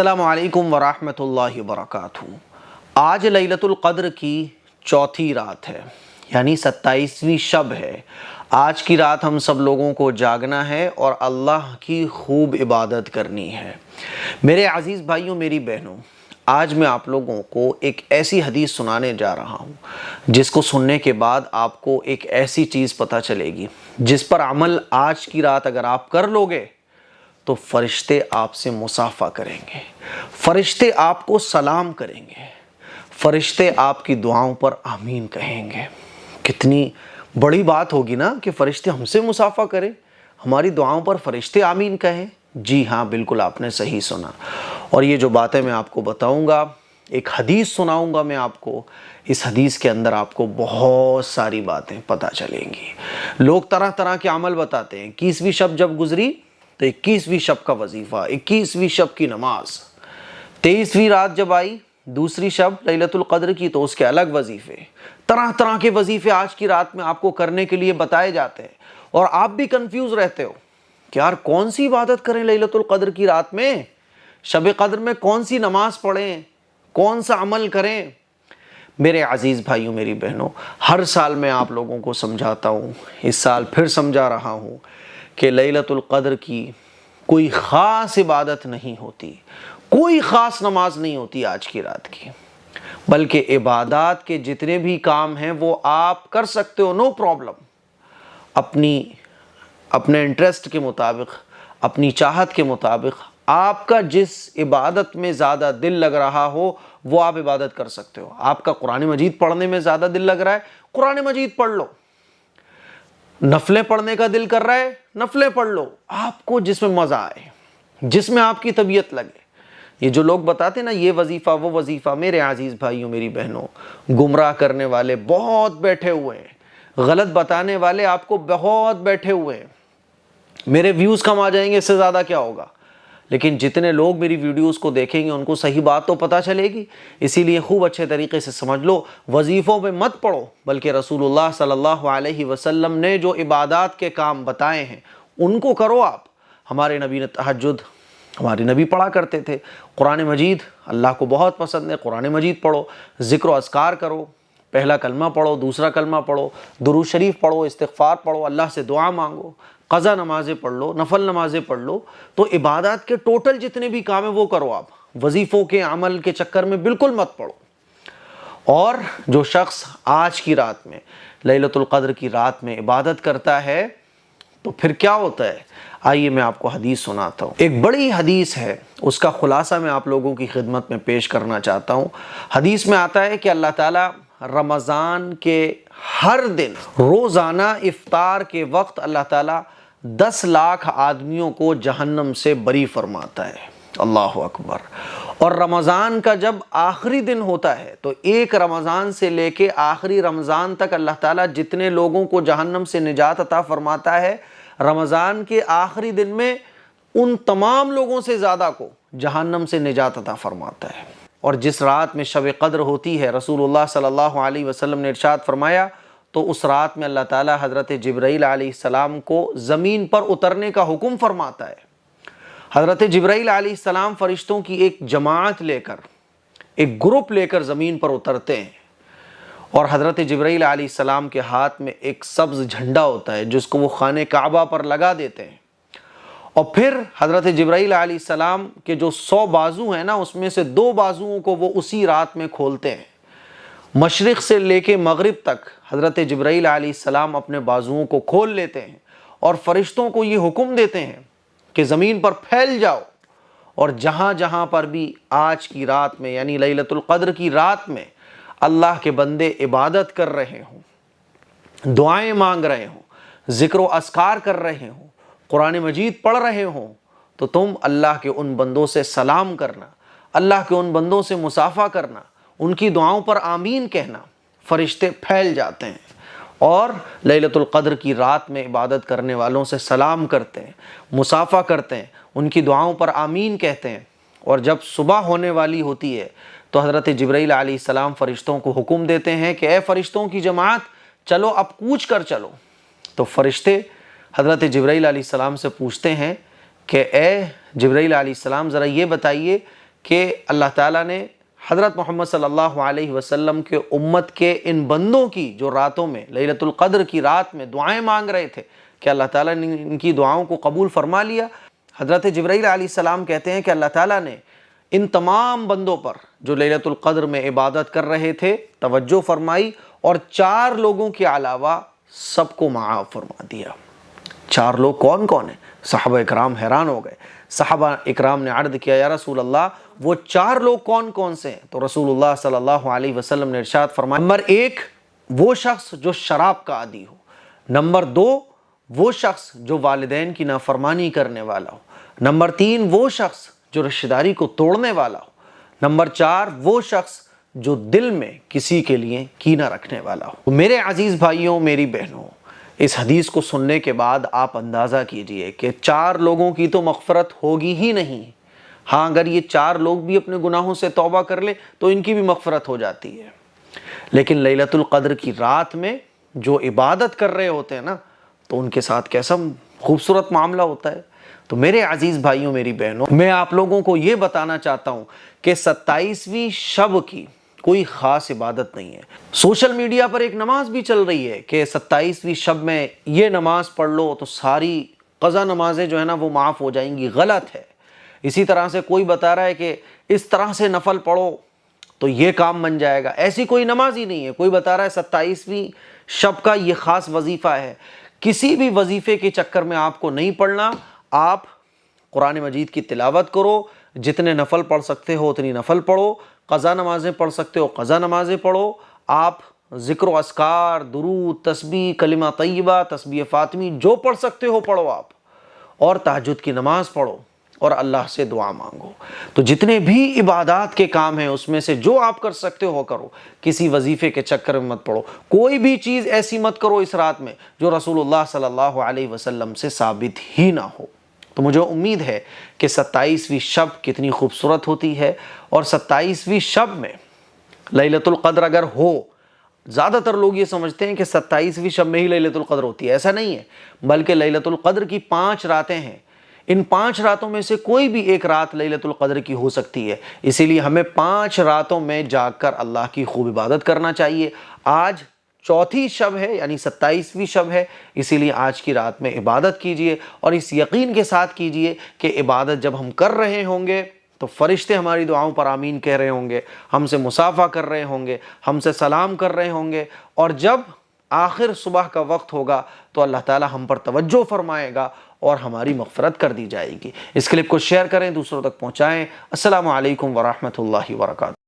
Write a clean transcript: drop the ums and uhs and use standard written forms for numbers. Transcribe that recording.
السلام علیکم ورحمۃ اللہ وبرکاتہ۔ آج لیلۃ القدر کی چوتھی رات ہے، یعنی 27ویں شب ہے۔ آج کی رات ہم سب لوگوں کو جاگنا ہے اور اللہ کی خوب عبادت کرنی ہے۔ میرے عزیز بھائیوں، میری بہنوں، آج میں آپ لوگوں کو ایک ایسی حدیث سنانے جا رہا ہوں جس کو سننے کے بعد آپ کو ایک ایسی چیز پتہ چلے گی جس پر عمل آج کی رات اگر آپ کر لوگے تو فرشتے آپ سے مصافحہ کریں گے، فرشتے آپ کو سلام کریں گے، فرشتے آپ کی دعاؤں پر آمین کہیں گے۔ کتنی بڑی بات ہوگی نا کہ فرشتے ہم سے مصافحہ کریں، ہماری دعاؤں پر فرشتے آمین کہیں۔ جی ہاں، بالکل آپ نے صحیح سنا۔ اور یہ جو باتیں میں آپ کو بتاؤں گا، ایک حدیث سناؤں گا میں آپ کو، اس حدیث کے اندر آپ کو بہت ساری باتیں پتہ چلیں گی۔ لوگ طرح طرح کے عمل بتاتے ہیں۔ 21ویں شب جب گزری تو 21ویں شب کا وظیفہ، 21ویں شب کی نماز، 23ویں رات جب آئی دوسری شب لیلۃ القدر کی تو اس کے الگ وظیفے، طرح طرح کے وظیفے آج کی رات میں آپ کو کرنے کے لیے بتائے جاتے ہیں، اور آپ بھی کنفیوز رہتے ہو کہ یار کون سی عبادت کریں لیلۃ القدر کی رات میں، شب قدر میں کون سی نماز پڑھیں، کون سا عمل کریں۔ میرے عزیز بھائیوں، میری بہنوں، ہر سال میں آپ لوگوں کو سمجھاتا ہوں، اس سال پھر سمجھا رہا ہوں کہ لیلۃ القدر کی کوئی خاص عبادت نہیں ہوتی، کوئی خاص نماز نہیں ہوتی آج کی رات کی، بلکہ عبادات کے جتنے بھی کام ہیں وہ آپ کر سکتے ہو، نو پرابلم، اپنے انٹرسٹ کے مطابق، اپنی چاہت کے مطابق، آپ کا جس عبادت میں زیادہ دل لگ رہا ہو وہ آپ عبادت کر سکتے ہو۔ آپ کا قرآن مجید پڑھنے میں زیادہ دل لگ رہا ہے، قرآن مجید پڑھ لو۔ نفلیں پڑھنے کا دل کر رہا ہے، نفلیں پڑھ لو، آپ کو جس میں مزہ آئے، جس میں آپ کی طبیعت لگے۔ یہ جو لوگ بتاتے ہیں نا یہ وظیفہ وہ وظیفہ، میرے عزیز بھائیوں، میری بہنوں، گمراہ کرنے والے بہت بیٹھے ہوئے ہیں، غلط بتانے والے آپ کو بہت بیٹھے ہوئے ہیں۔ میرے ویوز کم آ جائیں گے، اس سے زیادہ کیا ہوگا، لیکن جتنے لوگ میری ویڈیوز کو دیکھیں گے ان کو صحیح بات تو پتہ چلے گی۔ اسی لیے خوب اچھے طریقے سے سمجھ لو، وظیفوں میں مت پڑھو، بلکہ رسول اللہ صلی اللہ علیہ وسلم نے جو عبادات کے کام بتائے ہیں ان کو کرو آپ۔ ہمارے نبی نے تہجد، ہمارے نبی پڑھا کرتے تھے، قرآن مجید اللہ کو بہت پسند ہے، قرآن مجید پڑھو، ذکر و اذکار کرو، پہلا کلمہ پڑھو، دوسرا کلمہ پڑھو، درود شریف پڑھو، استغفار پڑھو، اللہ سے دعا مانگو، قضا نمازیں پڑھ لو، نفل نمازیں پڑھ لو۔ تو عبادات کے ٹوٹل جتنے بھی کام ہیں وہ کرو آپ، وظیفوں کے عمل کے چکر میں بالکل مت پڑو۔ اور جو شخص آج کی رات میں، لیلۃ القدر کی رات میں عبادت کرتا ہے تو پھر کیا ہوتا ہے، آئیے میں آپ کو حدیث سناتا ہوں۔ ایک بڑی حدیث ہے، اس کا خلاصہ میں آپ لوگوں کی خدمت میں پیش کرنا چاہتا ہوں۔ حدیث میں آتا ہے کہ اللہ تعالیٰ رمضان کے ہر دن روزانہ افطار کے وقت اللہ تعالیٰ 10 لاکھ آدمیوں کو جہنم سے بری فرماتا ہے۔ اللہ اکبر۔ اور رمضان کا جب آخری دن ہوتا ہے تو ایک رمضان سے لے کے آخری رمضان تک اللہ تعالیٰ جتنے لوگوں کو جہنم سے نجات عطا فرماتا ہے، رمضان کے آخری دن میں ان تمام لوگوں سے زیادہ کو جہنم سے نجات عطا فرماتا ہے۔ اور جس رات میں شب قدر ہوتی ہے، رسول اللہ صلی اللہ علیہ وسلم نے ارشاد فرمایا، تو اس رات میں اللہ تعالیٰ حضرت جبرائیل علیہ السلام کو زمین پر اترنے کا حکم فرماتا ہے۔ حضرت جبرائیل علیہ السلام فرشتوں کی ایک جماعت لے کر، ایک گروپ لے کر زمین پر اترتے ہیں، اور حضرت جبرائیل علیہ السلام کے ہاتھ میں ایک سبز جھنڈا ہوتا ہے جس کو وہ خانہ کعبہ پر لگا دیتے ہیں، اور پھر حضرت جبرائیل علیہ السلام کے جو 100 بازو ہیں نا، اس میں سے 2 بازوؤں کو وہ اسی رات میں کھولتے ہیں۔ مشرق سے لے کے مغرب تک حضرت جبرائیل علیہ السلام اپنے بازوؤں کو کھول لیتے ہیں اور فرشتوں کو یہ حکم دیتے ہیں کہ زمین پر پھیل جاؤ، اور جہاں جہاں پر بھی آج کی رات میں یعنی لیلۃ القدر کی رات میں اللہ کے بندے عبادت کر رہے ہوں، دعائیں مانگ رہے ہوں، ذکر و اذکار کر رہے ہوں، قرآن مجید پڑھ رہے ہوں، تو تم اللہ کے ان بندوں سے سلام کرنا، اللہ کے ان بندوں سے مصافحہ کرنا، ان کی دعاؤں پر آمین کہنا۔ فرشتے پھیل جاتے ہیں اور لیلۃ القدر کی رات میں عبادت کرنے والوں سے سلام کرتے ہیں، مصافحہ کرتے ہیں، ان کی دعاؤں پر آمین کہتے ہیں۔ اور جب صبح ہونے والی ہوتی ہے تو حضرت جبرائیل علیہ السلام فرشتوں کو حکم دیتے ہیں کہ اے فرشتوں کی جماعت، چلو اب کوچ کر چلو۔ تو فرشتے حضرت جبرائیل علیہ السلام سے پوچھتے ہیں کہ اے جبرائیل علیہ السلام، ذرا یہ بتائیے کہ اللہ تعالیٰ نے حضرت محمد صلی اللہ علیہ وسلم کے امت کے ان بندوں کی جو راتوں میں لیلۃ القدر کی رات میں دعائیں مانگ رہے تھے کہ اللہ تعالیٰ نے ان کی دعاؤں کو قبول فرما لیا۔ حضرت جبرائیل علیہ السلام کہتے ہیں کہ اللہ تعالیٰ نے ان تمام بندوں پر جو لیلۃ القدر میں عبادت کر رہے تھے توجہ فرمائی اور 4 لوگوں کے علاوہ سب کو معاف فرما دیا۔ 4 لوگ کون کون ہیں؟ صحابہ اکرام حیران ہو گئے۔ صحابہ اکرام نے عرض کیا یا رسول اللہ وہ 4 لوگ کون کون سے ہیں؟ تو رسول اللہ صلی اللہ علیہ وسلم نے ارشاد فرمایا، نمبر 1 وہ شخص جو شراب کا عادی ہو، نمبر 2 وہ شخص جو والدین کی نافرمانی کرنے والا ہو، نمبر 3 وہ شخص جو رشتہ داری کو توڑنے والا ہو، نمبر 4 وہ شخص جو دل میں کسی کے لیے کینہ رکھنے والا ہو۔ میرے عزیز بھائیوں، میری بہنوں، اس حدیث کو سننے کے بعد آپ اندازہ کیجئے کہ 4 لوگوں کی تو مغفرت ہوگی ہی نہیں۔ ہاں اگر یہ 4 لوگ بھی اپنے گناہوں سے توبہ کر لیں تو ان کی بھی مغفرت ہو جاتی ہے، لیکن لیلۃ القدر کی رات میں جو عبادت کر رہے ہوتے ہیں نا تو ان کے ساتھ کیسا خوبصورت معاملہ ہوتا ہے۔ تو میرے عزیز بھائیوں، میری بہنوں، میں آپ لوگوں کو یہ بتانا چاہتا ہوں کہ 27ویں شب کی کوئی خاص عبادت نہیں ہے۔ سوشل میڈیا پر ایک نماز بھی چل رہی ہے کہ 27ویں شب میں یہ نماز پڑھ لو تو ساری قضا نمازیں جو ہے نا وہ معاف ہو جائیں گی۔ غلط ہے۔ اسی طرح سے کوئی بتا رہا ہے کہ اس طرح سے نفل پڑھو تو یہ کام بن جائے گا، ایسی کوئی نماز ہی نہیں ہے۔ کوئی بتا رہا ہے 27ویں شب کا یہ خاص وظیفہ ہے، کسی بھی وظیفے کے چکر میں آپ کو نہیں پڑھنا۔ آپ قرآن مجید کی تلاوت کرو، جتنے نفل پڑھ سکتے ہو اتنی نفل پڑھو، قضا نمازیں پڑھ سکتے ہو قضا نمازیں پڑھو، آپ ذکر و اذکار، درود، تسبیح، کلمہ طیبہ، تسبیح فاطمی جو پڑھ سکتے ہو پڑھو آپ، اور تہجد کی نماز پڑھو اور اللہ سے دعا مانگو۔ تو جتنے بھی عبادات کے کام ہیں اس میں سے جو آپ کر سکتے ہو کرو، کسی وظیفے کے چکر میں مت پڑھو، کوئی بھی چیز ایسی مت کرو اس رات میں جو رسول اللہ صلی اللہ علیہ وسلم سے ثابت ہی نہ ہو۔ تو مجھے امید ہے کہ 27ویں شب کتنی خوبصورت ہوتی ہے، اور 27ویں شب میں لیلۃ القدر اگر ہو، زیادہ تر لوگ یہ سمجھتے ہیں کہ 27ویں شب میں ہی لیلۃ القدر ہوتی ہے، ایسا نہیں ہے، بلکہ لیلۃ القدر کی 5 راتیں ہیں۔ ان 5 راتوں میں سے کوئی بھی ایک رات لیلۃ القدر کی ہو سکتی ہے، اسی لیے ہمیں 5 راتوں میں جاگ کر اللہ کی خوب عبادت کرنا چاہیے۔ آج 4تھی شب ہے، یعنی 27ویں شب ہے، اسی لیے آج کی رات میں عبادت کیجئے، اور اس یقین کے ساتھ کیجئے کہ عبادت جب ہم کر رہے ہوں گے تو فرشتے ہماری دعاؤں پر آمین کہہ رہے ہوں گے، ہم سے مصافحہ کر رہے ہوں گے، ہم سے سلام کر رہے ہوں گے، اور جب آخر صبح کا وقت ہوگا تو اللہ تعالی ہم پر توجہ فرمائے گا اور ہماری مغفرت کر دی جائے گی۔ اس کلپ کو شیئر کریں، دوسروں تک پہنچائیں۔ السلام علیکم ورحمۃ اللہ وبرکاتہ۔